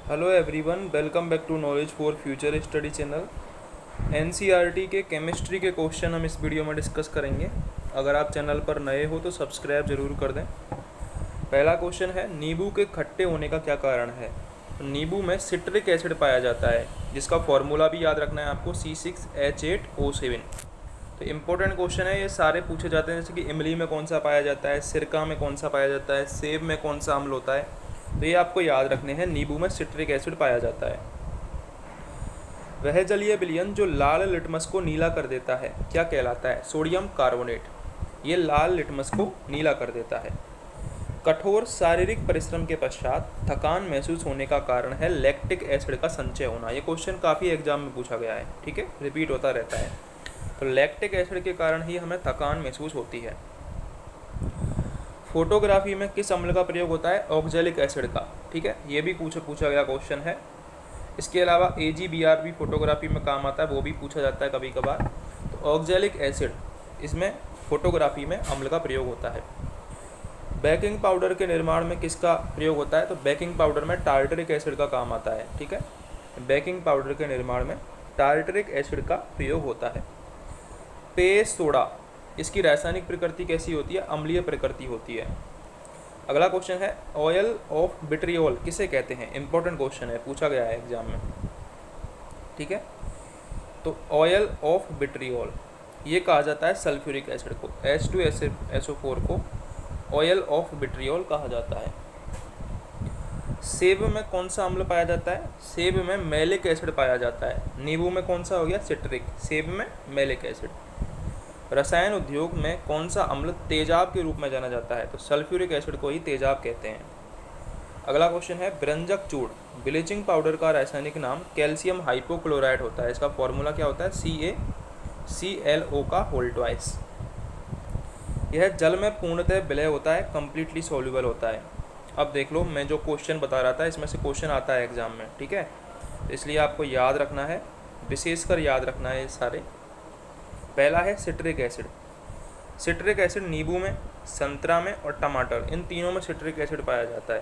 Hello everyone, welcome back to knowledge for future study channel. NCERT के chemistry के question हम इस video में डिस्कस करेंगे। अगर आप चैनल पर नए हो तो सब्सक्राइब जरूर कर दें। पहला क्वेश्चन है, नींबू के खट्टे होने का क्या कारण है। तो नींबू में सिट्रिक एसिड पाया जाता है, जिसका फॉर्मूला भी याद रखना है आपको, C6H8O7। तो इम्पोर्टेंट क्वेश्चन है, ये सारे पूछे जाते हैं, जैसे कि इमली में कौन सा पाया जाता है, सिरका में कौन सा पाया जाता है, सेब में कौन सा अम्ल होता है। तो ये आपको याद रखने हैं। नींबू में सिट्रिक एसिड पाया जाता है। वह जलीय विलयन जो लाल लिटमस को नीला कर देता है क्या कहलाता है। सोडियम कार्बोनेट, ये लाल लिटमस को नीला कर देता है। कठोर शारीरिक परिश्रम के पश्चात थकान महसूस होने का कारण है लैक्टिक एसिड का संचय होना। ये क्वेश्चन काफ़ी एग्जाम में पूछा गया है, ठीक है, रिपीट होता रहता है। तो लैक्टिक एसिड के कारण ही हमें थकान महसूस होती है। फोटोग्राफी में किस अम्ल का प्रयोग होता है। ऑक्जेलिक एसिड का, ठीक है, ये भी पूछा गया क्वेश्चन है। इसके अलावा AgBr भी फोटोग्राफी में काम आता है, वो भी पूछा जाता है कभी कभार। तो ऑक्जेलिक एसिड इसमें फोटोग्राफी में अम्ल का प्रयोग होता है। बेकिंग पाउडर के निर्माण में किसका प्रयोग होता है। तो बेकिंग पाउडर में टार्टरिक एसिड का काम आता है, ठीक है। बेकिंग पाउडर के निर्माण में टार्टरिक एसिड का प्रयोग होता है। पेय सोडा, इसकी रासायनिक प्रकृति कैसी होती है। अम्लीय प्रकृति होती है। अगला क्वेश्चन है, ऑयल ऑफ विट्रियोल किसे कहते हैं। इंपॉर्टेंट क्वेश्चन है, पूछा गया है एग्जाम में, ठीक है। तो ऑयल ऑफ विट्रियोल ये कहा जाता है सल्फ्यूरिक एसिड को, H2SO4 को ऑयल ऑफ विट्रियोल कहा जाता है। सेब में कौन सा अम्ल पाया जाता है। सेब में मैलिक एसिड पाया जाता है। नींबू में कौन सा हो गया, सिट्रिक, सेब में मैलिक एसिड। रसायन उद्योग में कौन सा अम्ल तेजाब के रूप में जाना जाता है। तो सल्फ्यूरिक एसिड को ही तेजाब कहते हैं। अगला क्वेश्चन है, व्यंजक चूर्ण ब्लीचिंग पाउडर का रासायनिक नाम कैल्शियम हाइपोक्लोराइड होता है। इसका फॉर्मूला क्या होता है, CaClO का होल ट्वाइस। यह जल में पूर्णतः विलय होता है, कम्प्लीटली सॉल्युबल होता है। अब देख लो, मैं जो क्वेश्चन बता रहा था इसमें से क्वेश्चन आता है एग्जाम में, ठीक है। इसलिए आपको याद रखना है, विशेषकर याद रखना है ये सारे। पहला है सिट्रिक एसिड। सिट्रिक एसिड नींबू में, संतरा में और टमाटर, इन तीनों में सिट्रिक एसिड पाया जाता है।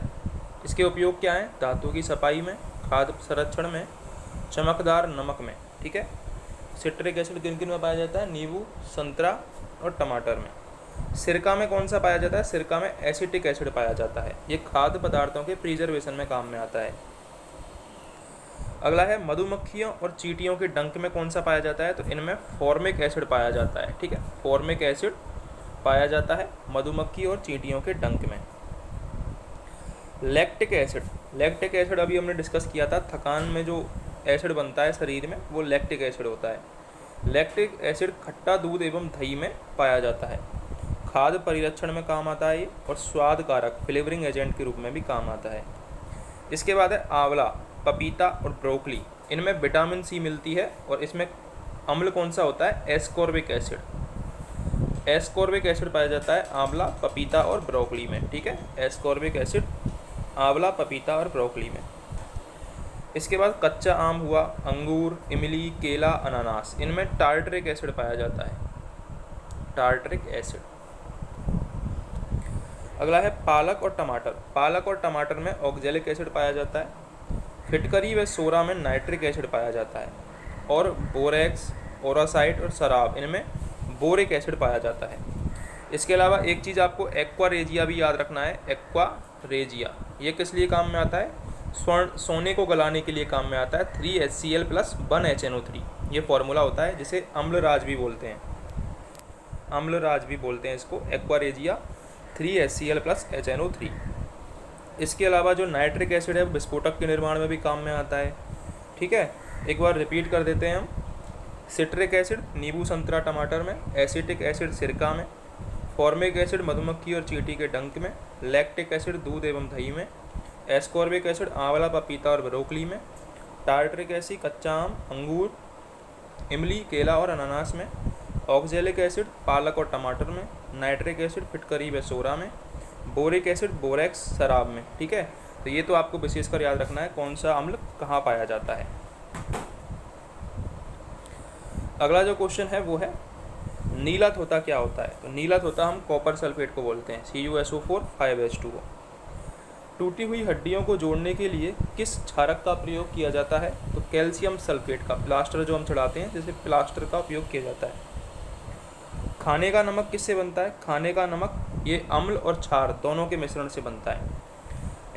इसके उपयोग क्या हैं, धातु की सफाई में, खाद्य संरक्षण में, चमकदार नमक में, ठीक है। सिट्रिक एसिड किन किन में पाया जाता है, नींबू, संतरा और टमाटर में। सिरका में कौन सा पाया जाता है। सिरका में एसिटिक एसिड पाया जाता है। ये खाद्य पदार्थों के प्रिजर्वेशन में काम में आता है। अगला है, मधुमक्खियों और चींटियों के डंक में कौन सा पाया जाता है। तो इनमें फॉर्मिक एसिड पाया जाता है, ठीक है। फॉर्मिक एसिड पाया जाता है मधुमक्खी और चींटियों के डंक में। लैक्टिक एसिड, लैक्टिक एसिड अभी हमने डिस्कस किया था। थकान में जो एसिड बनता है शरीर में, वो लैक्टिक एसिड होता है। लैक्टिक एसिड खट्टा दूध एवं दही में पाया जाता है। खाद्य परिरक्षण में काम आता है ये, और स्वाद कारक फ्लेवरिंग एजेंट के रूप में भी काम आता है। इसके बाद है आंवला, पपीता और ब्रोकली, इनमें विटामिन C मिलती है। और इसमें अम्ल कौन सा होता है, एस्कॉर्बिक एसिड। एस्कॉर्बिक एसिड पाया जाता है आंवला, पपीता और ब्रोकली में, ठीक है। एस्कॉर्बिक एसिड आंवला, पपीता और ब्रोकली में। इसके बाद कच्चा आम हुआ, अंगूर, इमली, केला, अनानास, इनमें टार्टरिक एसिड पाया जाता है, टार्टरिक एसिड। अगला है पालक और टमाटर। पालक और टमाटर में ऑक्जेलिक एसिड पाया जाता है। फिटकरी व सोरा में नाइट्रिक एसिड पाया जाता है। और बोरेक्स, ओरासाइट और शराब, इनमें बोरिक एसिड पाया जाता है। इसके अलावा एक चीज़ आपको एक्वा रेजिया भी याद रखना है। एक्वा रेजिया ये किस लिए काम में आता है, सोने को गलाने के लिए काम में आता है। 3HCl+1HNO3 ये फॉर्मूला होता है, जिसे अम्लराज भी बोलते हैं, अम्लराज भी बोलते हैं इसको, एक्वा रेजिया 3HCl+HNO3। इसके अलावा जो नाइट्रिक एसिड है विस्फोटक के निर्माण में भी काम में आता है, ठीक है। एक बार रिपीट कर देते हैं हम। सिट्रिक एसिड नींबू, संतरा, टमाटर में। एसिटिक एसिड सिरका में। फॉर्मिक एसिड मधुमक्खी और चींटी के डंक में। लैक्टिक एसिड दूध एवं दही में। एस्कॉर्बिक एसिड आंवला, पपीता और ब्रोकली में। टार्टरिक एसिड कच्चा आम, अंगूर, इमली, केला और अनानास में। ऑक्जेलिक एसिड पालक और टमाटर में। नाइट्रिक एसिड फिटकरी व सोरा में। बोरिक एसिड बोरेक्स, शराब में, ठीक है। तो ये तो आपको विशेषकर याद रखना है कौन सा अम्ल कहाँ पाया जाता है। अगला जो क्वेश्चन है वो है, नीला तोता क्या होता है। तो नीला तोता हम कॉपर सल्फेट को बोलते हैं, CuSO4 5H2O। टूटी हुई हड्डियों को जोड़ने के लिए किस क्षारक का प्रयोग किया जाता है? तो कैल्शियम सल्फेट का, प्लास्टर जो हम चढ़ाते हैं जैसे प्लास्टर का उपयोग किया जाता है। खाने का नमक किससे बनता है? खाने का नमक ये अम्ल और क्षार दोनों के मिश्रण से बनता है।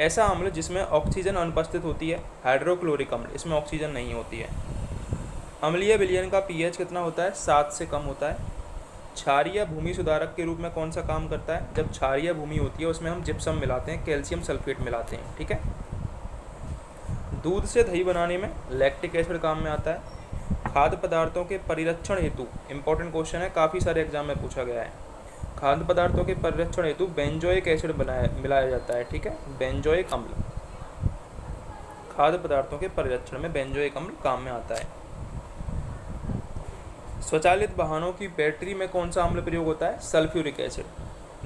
ऐसा अम्ल जिसमें ऑक्सीजन अनुपस्थित होती है, हाइड्रोक्लोरिक अम्ल, इसमें ऑक्सीजन नहीं होती है। अम्लीय विलयन का पीएच कितना होता है? 7 से कम होता है। क्षारीय भूमि सुधारक के रूप में कौन सा काम करता है? जब क्षारीय भूमि होती है उसमें हम जिप्सम मिलाते हैं, कैल्शियम सल्फेट मिलाते हैं, ठीक है। दूध से दही बनाने में लैक्टिक एसिड काम में आता है। खाद्य पदार्थों के परिरक्षण हेतु, इंपॉर्टेंट क्वेश्चन है, काफ़ी सारे एग्जाम में पूछा गया है। खाद्य पदार्थों के परिरक्षण हेतु बेंजोइक एसिड मिलाया जाता है, ठीक है, बेंजोइक अम्ल। खाद्य पदार्थों के परिरक्षण में बेंजोइक अम्ल काम में आता है। स्वचालित वाहनों की बैटरी में कौन सा अम्ल प्रयोग होता है? Sulphuric acid.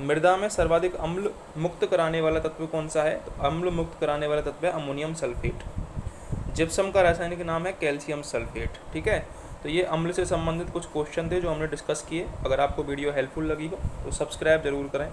मृदा में सर्वाधिक अम्ल मुक्त कराने वाला तत्व कौन सा है? तो अम्ल मुक्त कराने वाला तत्व है अमोनियम सल्फेट। जिप्सम का रासायनिक नाम है कैल्शियम सल्फेट, ठीक है। तो ये अम्ल से संबंधित कुछ क्वेश्चन थे जो हमने डिस्कस किए। अगर आपको वीडियो हेल्पफुल लगी हो तो सब्सक्राइब जरूर करें।